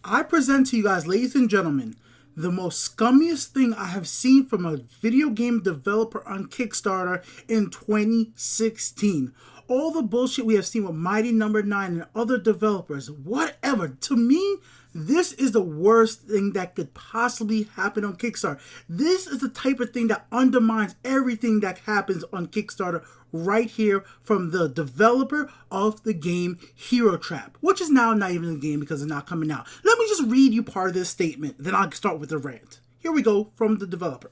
I present to you guys, ladies and gentlemen, the most scummiest thing I have seen from a video game developer on Kickstarter in 2016. All the bullshit we have seen with Mighty Number 9 and other developers, whatever. To me, this is the worst thing that could possibly happen on Kickstarter. This is the type of thing that undermines everything that happens on Kickstarter right here from the developer of the game Hero Trap, which is now not even a game because it's not coming out. Let me just read you part of this statement, then I'll start with the rant. Here we go from the developer.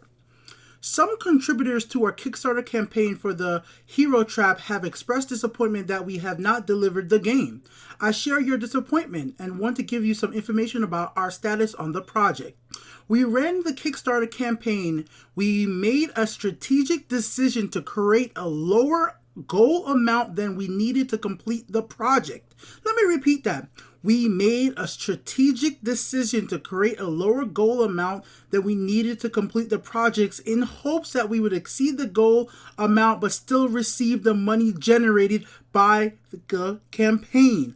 Some contributors to our Kickstarter campaign for the Hero Trap have expressed disappointment that we have not delivered the game. I share your disappointment and want to give you some information about our status on the project. We ran the Kickstarter campaign. We made a strategic decision to create a lower goal amount than we needed to complete the project. Let me repeat that. We made a strategic decision to create a lower goal amount than we needed to complete the projects in hopes that we would exceed the goal amount but still receive the money generated by the campaign.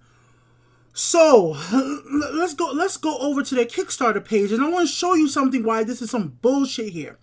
So, let's go over to their Kickstarter page, and I want to show you something why this is some bullshit here.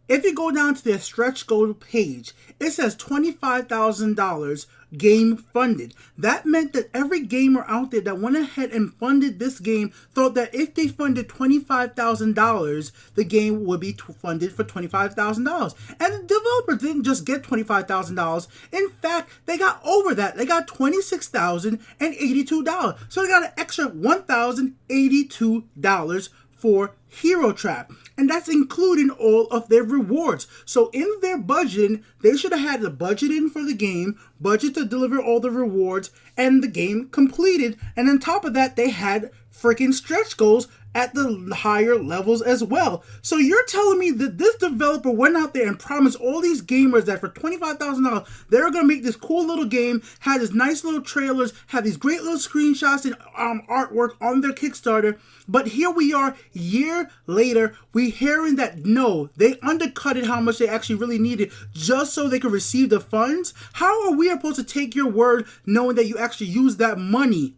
If you go down to their stretch goal page, it says $25,000 game funded. That meant that every gamer out there that went ahead and funded this game thought that if they funded $25,000, the game would be funded for $25,000. And the developer didn't just get $25,000. In fact, they got over that. They got $26,082. So they got an extra $1,082 for Hero Trap, and that's including all of their rewards. So in their budget, they should have had the budget in for the game, budget to deliver all the rewards, and the game completed. And on top of that, they had freaking stretch goals at the higher levels as well. So you're telling me that this developer went out there and promised all these gamers that for $25,000 they're gonna make this cool little game, had this nice little trailers, had these great little screenshots and artwork on their Kickstarter. But here we are, year later, we hearing that no, they undercutted how much they actually really needed just so they could receive the funds. How are we supposed to take your word knowing that you actually used that money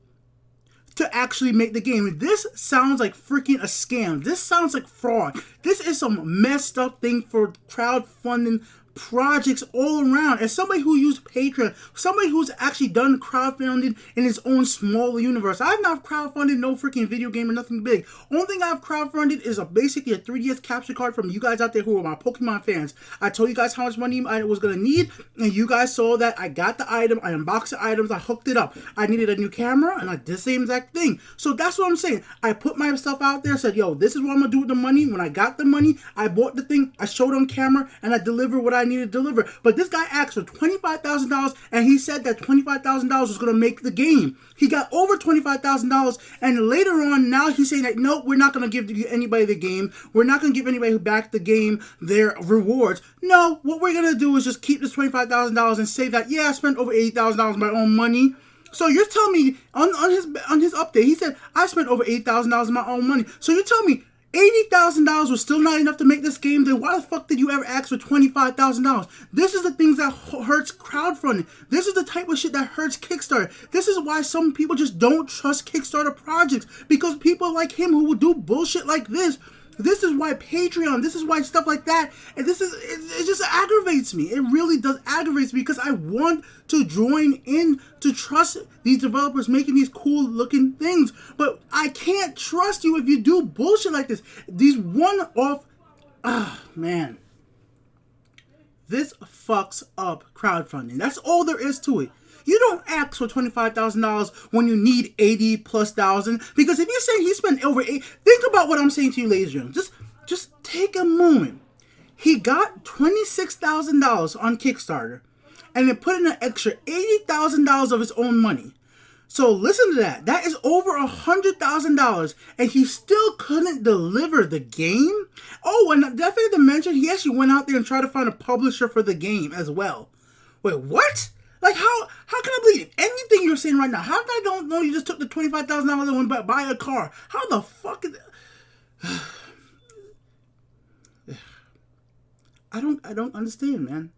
to actually make the game? This sounds like freaking a scam. This sounds like fraud. This is some messed up thing for crowdfunding projects all around. As somebody who used Patreon, somebody who's actually done crowdfunding in his own small universe, I've not crowdfunded no freaking video game or nothing big. Only thing I've crowdfunded is basically a 3DS capture card from you guys out there who are my Pokemon fans. I told you guys how much money I was going to need, and you guys saw that I got the item, I unboxed the items, I hooked it up. I needed a new camera, and I did the same exact thing. So that's what I'm saying. I put my stuff out there, said, yo, this is what I'm going to do with the money. When I got the money, I bought the thing, I showed on camera, and I delivered what I needed to deliver. But this guy asked for $25,000, and he said that $25,000 was going to make the game. He got over $25,000, and later on, now he's saying that, nope, we're not going to give anybody the game. We're not going to give anybody who backed the game their rewards. No, what we're going to do is just keep this $25,000 and say that, yeah, I spent over $80,000 of my own money. So you're telling me, on his update, he said, I spent over $8,000 of my own money. So you're telling me $80,000 was still not enough to make this game? Then why the fuck did you ever ask for $25,000? This is the things that hurts crowdfunding. This is the type of shit that hurts Kickstarter. This is why some people just don't trust Kickstarter projects, because people like him who would do bullshit like this. This is why Patreon, this is why stuff like that, and it just aggravates me. It really does aggravate me, because I want to join in to trust these developers making these cool looking things. But I can't trust you if you do bullshit like this. These one-off, man. This fucks up crowdfunding. That's all there is to it. You don't ask for $25,000 when you need 80 plus thousand. Because if you're saying he spent over 8, think about what I'm saying to you, ladies and gentlemen. Just take a moment. He got $26,000 on Kickstarter and then put in an extra $80,000 of his own money. So listen to that. That is over $100,000, and he still couldn't deliver the game. Oh, and definitely to mention, he actually went out there and tried to find a publisher for the game as well. Wait, what? Like, how can I believe anything you're saying right now? How did I don't know you just took the $25,000 and went buy a car? How the fuck is I don't understand, man.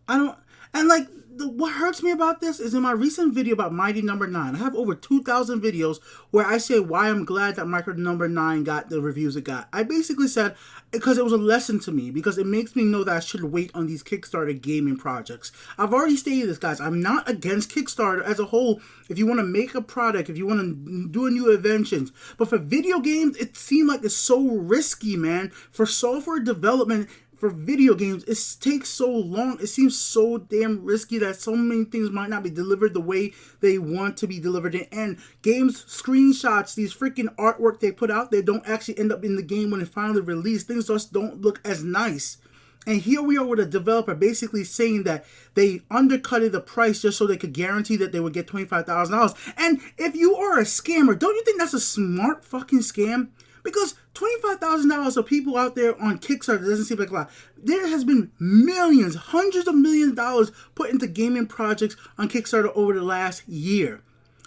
And like, what hurts me about this is in my recent video about Mighty Number 9, I have over 2,000 videos where I say why I'm glad that Mighty Number 9 got the reviews it got. I basically said because it was a lesson to me, because it makes me know that I should wait on these Kickstarter gaming projects. I've already stated this, guys. I'm not against Kickstarter as a whole if you want to make a product, if you want to do a new inventions. But for video games, it seemed like it's so risky, man. For software development, for video games, it takes so long. It seems so damn risky that so many things might not be delivered the way they want to be delivered. And games screenshots, these freaking artwork they put out there don't actually end up in the game when it's finally released. Things just don't look as nice. And here we are with a developer basically saying that they undercutted the price just so they could guarantee that they would get $25,000. And if you are a scammer, don't you think that's a smart fucking scam? Because $25,000 of people out there on Kickstarter doesn't seem like a lot. There has been millions, hundreds of millions of dollars put into gaming projects on Kickstarter over the last year.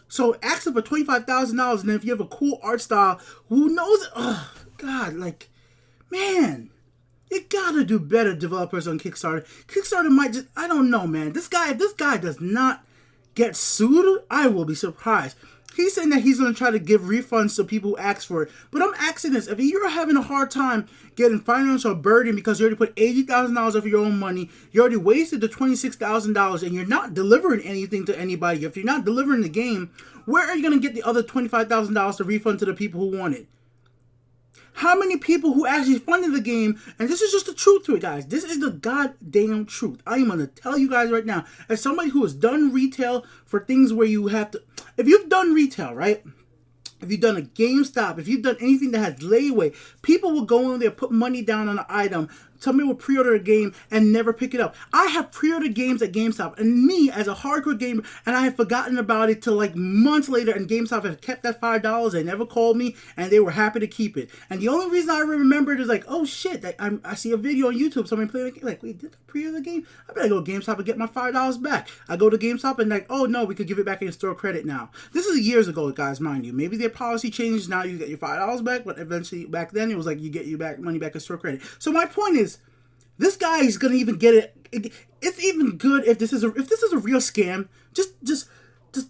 So asking for $25,000, and then if you have a cool art style, who knows? Oh, God, like, man, you gotta do better, developers on Kickstarter. Kickstarter might just, I don't know, man. If this guy does not get sued, I will be surprised. He's saying that he's going to try to give refunds to people who ask for it. But I'm asking this. If you're having a hard time getting financial burden because you already put $80,000 of your own money, you already wasted the $26,000, and you're not delivering anything to anybody, if you're not delivering the game, where are you going to get the other $25,000 to refund to the people who want it? How many people who actually funded the game, and this is just the truth to it, guys. This is the goddamn truth. I am going to tell you guys right now, as somebody who has done retail for things where you have to, if you've done retail, right? If you've done a GameStop, if you've done anything that has layaway, people will go in there, put money down on an item. Somebody will pre-order a game and never pick it up. I have pre-ordered games at GameStop, and me as a hardcore gamer, and I had forgotten about it till like months later, and GameStop had kept that $5. They never called me, and they were happy to keep it. And the only reason I remembered is like, oh shit, I see a video on YouTube, somebody playing a game, like, wait, did I pre-order the game? I better go to GameStop and get my $5 back. I go to GameStop and like, oh no, we could give it back in store credit now. This is years ago, guys, mind you. Maybe their policy changed, now you get your $5 back, but eventually back then it was like you get your money back in store credit. So my point is, this guy is gonna even get it. It's even good if this is a real scam. Just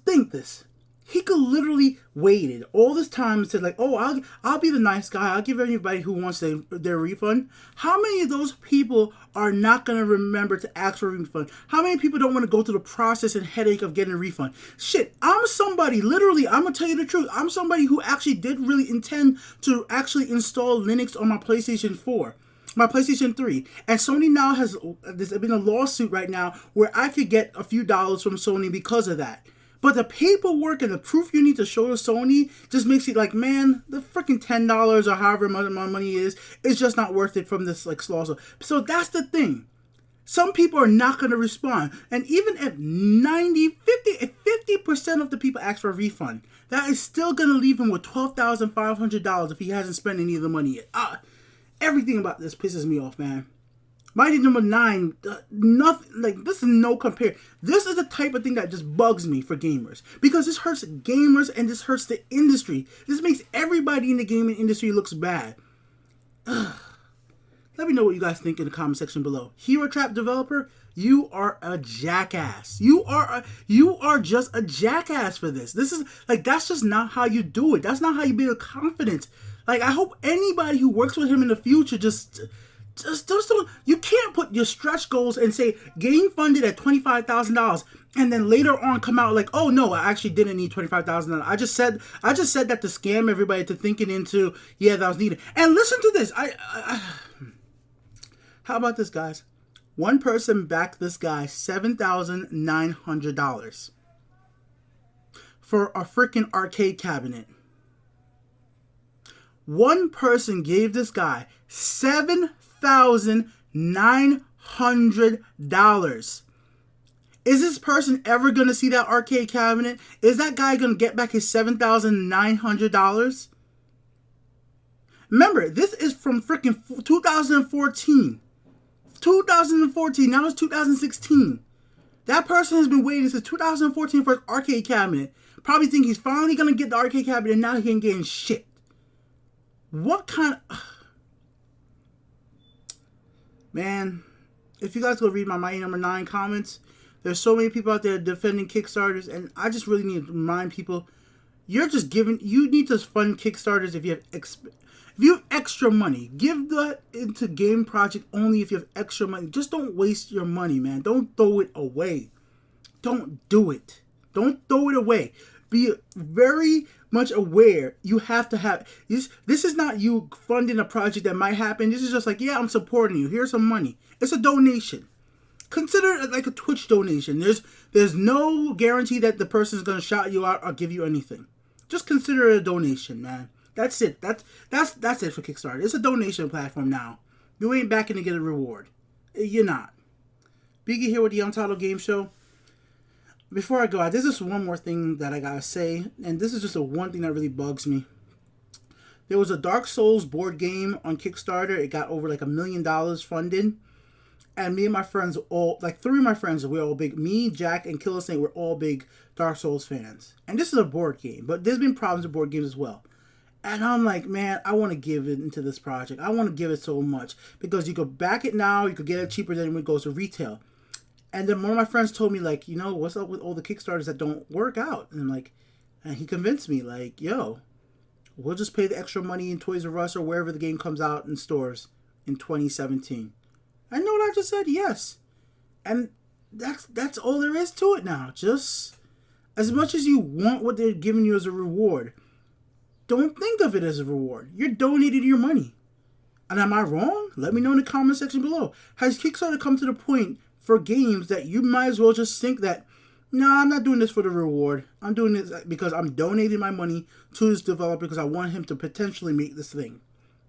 think this. He could literally waited all this time and said like, oh, I'll be the nice guy. I'll give anybody who wants their refund. How many of those people are not gonna remember to ask for a refund? How many people don't want to go through the process and headache of getting a refund? Shit, I'm somebody, literally, I'm gonna tell you the truth. I'm somebody who actually did really intend to actually install Linux on my PlayStation 4. My PlayStation 3. And Sony now there's been a lawsuit right now where I could get a few dollars from Sony because of that. But the paperwork and the proof you need to show to Sony just makes it like, man, the freaking $10 or however much my money is just not worth it from this like lawsuit. So that's the thing. Some people are not going to respond. And even if 50% of the people ask for a refund, that is still going to leave him with $12,500 if he hasn't spent any of the money yet. Everything about this pisses me off, man. Mighty Number 9, nothing, like, this is no compare. This is the type of thing that just bugs me for gamers. Because this hurts gamers and this hurts the industry. This makes everybody in the gaming industry looks bad. Let me know what you guys think in the comment section below. Hero Trap developer, you are a jackass. You are just a jackass for this. This is, like, that's just not how you do it. That's not how you build confidence. Like, I hope anybody who works with him in the future just don't, you can't put your stretch goals and say game funded at $25,000 and then later on come out like, oh no, I actually didn't need $25,000. I just said that to scam everybody to thinking into, yeah, that was needed. And listen to this. How about this, guys? One person backed this guy $7,900 for a freaking arcade cabinet. One person gave this guy $7,900. Is this person ever going to see that arcade cabinet? Is that guy going to get back his $7,900? Remember, this is from freaking 2014. 2014, now it's 2016. That person has been waiting since 2014 for his arcade cabinet. Probably think he's finally going to get the arcade cabinet and now he ain't getting shit. What kind of... Man, if you guys go read my Mighty Number 9 comments, There's so many people out there defending Kickstarters, and I just really need to remind people, you need to fund Kickstarters if you have extra money. Give that into game project only if you have extra money. Just don't waste your money, man. Don't throw it away. Don't do it. Don't throw it away. Be very much aware. You have to have this is not you funding a project that might happen. This is just like, yeah, I'm supporting you. Here's some money. It's a donation. Consider it like a Twitch donation. There's no guarantee that the person is gonna shout you out or give you anything. Just consider it a donation, man. That's it. That's it for Kickstarter. It's a donation platform now. You ain't backing to get a reward. You're not. Biki here with the Untitled Game Show. Before I go, there's just one more thing that I gotta say, and this is just the one thing that really bugs me. There was a Dark Souls board game on Kickstarter. It got over like $1 million funded. And me and my friends, three of my friends, we're all big. Me, Jack, and Killer Snake, we're all big Dark Souls fans. And this is a board game, but there's been problems with board games as well. And I'm like, man, I want to give it into this project. I want to give it so much. Because you could back it now, you could get it cheaper than when it goes to retail. And then one of my friends told me, like, what's up with all the Kickstarters that don't work out? And he convinced me, like, yo, we'll just pay the extra money in Toys R Us or wherever the game comes out in stores in 2017. I know what I just said, yes. And that's all there is to it now. Just as much as you want what they're giving you as a reward, don't think of it as a reward. You're donating your money. And am I wrong? Let me know in the comment section below. Has Kickstarter come to the point for games that you might as well just think that, no, I'm not doing this for the reward. I'm doing this because I'm donating my money to this developer because I want him to potentially make this thing.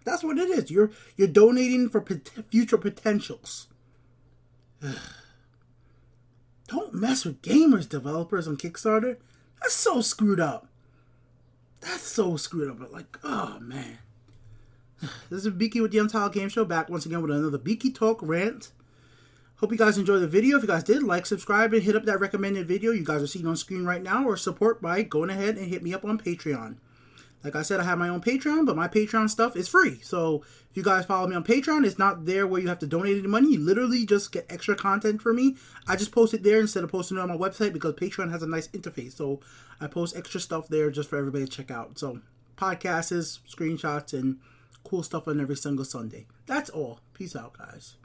That's what it is. You're donating for future potentials. Don't mess with gamers, developers on Kickstarter. That's so screwed up. But like, oh man. This is Biki with the Untitled Game Show, back once again with another Biki Talk rant. Hope you guys enjoyed the video. If you guys did, like, subscribe, and hit up that recommended video you guys are seeing on screen right now, or support by going ahead and hit me up on Patreon. Like I said, I have my own Patreon, but my Patreon stuff is free. So if you guys follow me on Patreon, it's not there where you have to donate any money. You literally just get extra content for me. I just post it there instead of posting it on my website because Patreon has a nice interface. So I post extra stuff there just for everybody to check out. So podcasts, screenshots, and cool stuff on every single Sunday. That's all. Peace out, guys.